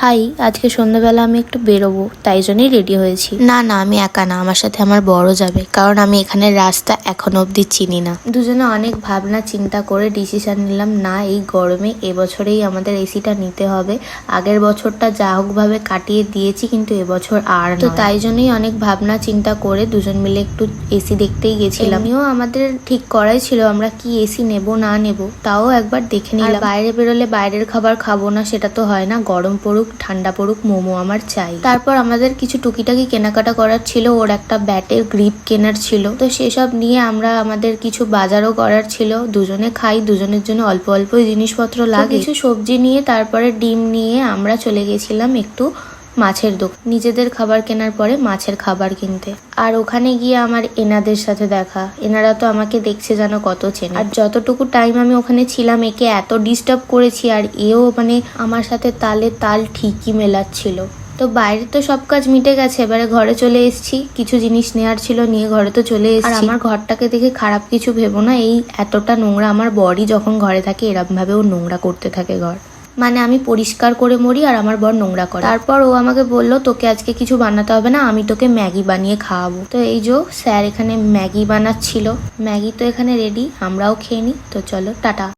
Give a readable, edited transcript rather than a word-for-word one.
High, আজকে সন্ধ্যাবেলা আমি একটু বেরোবো, তাই জন্যই রেডি হয়েছি। না না, আমি একা না, আমার সাথে আমার বড় যাবে, কারণ আমি এখানের রাস্তা এখনো অব্দি চিনি না। দুজনে অনেক ভাবনা চিন্তা করে ডিসিশন নিলাম, না এই গরমে এবছরেই আমাদের এসিটা নিতে হবে। আগের বছরটা যা হোক ভাবে কাটিয়ে দিয়েছি, কিন্তু এবছর আর তো তাই জন্যই অনেক ভাবনা চিন্তা করে দুজন মিলে একটু এসি দেখতেই গেছিলাম। এমনিও আমাদের ঠিক করাই ছিল আমরা কি এসি নেব না নেব, তাও একবার দেখে নিলাম। বাইরে বেরোলে বাইরের খাবার খাবো না সেটা তো হয় না, গরম পড়ুক ঠান্ডা পড়ুক মোমো আমার চাই। তারপর আমাদের কিছু টুকিটাকি কেনাকাটা করার ছিল, ওর একটা ব্যাটের গ্রিপ কেনার ছিল, তো সেসব নিয়ে আমরা আমাদের কিছু বাজারও করার ছিল। দুজনে খাই, দুজনের জন্য অল্প অল্প জিনিসপত্র লাগে। কিছু সবজি নিয়ে তারপরে ডিম নিয়ে আমরা চলে গেছিলাম একটু মাছের দোকান, নিজেদের খাবার কেনার পরে মাছের খাবার কিনতে। আর ওখানে গিয়ে আমার এনাদের সাথে দেখা, এনারা তো আমাকে দেখছে যেন কত চেনে। আর যতটুকু টাইম আমি ওখানে ছিলাম একে এত ডিস্টার্ব করেছি, আর এও মানে আমার সাথে তালে তাল ঠিকই মেলাচ্ছিল। তো বাইরে তো সব কাজ মিটে গেছে, এবারে ঘরে চলে এসেছি, কিছু জিনিস নেওয়ার ছিল নিয়ে ঘরে তো চলে এসেছি। আর আমার ঘরটাকে দেখে খারাপ কিছু ভেবো না, এই এতটা নোংরা আমার বরই যখন ঘরে থাকে এরকম ভাবে ও নোংরা করতে থাকে ঘর। মানে আমি পরিষ্কার করে মরি আর আমার বর নোংরা করে। তারপর ও আমাকে বললো তোকে আজকে কিছু বানাতে হবে না, আমি তোকে ম্যাগি বানিয়ে খাওয়াবো। তো এই যে স্যার এখানে ম্যাগি বানাচ্ছিল, ম্যাগি তো এখানে রেডি, আমরাও খেয়ে নিই। তো চলো টাটা।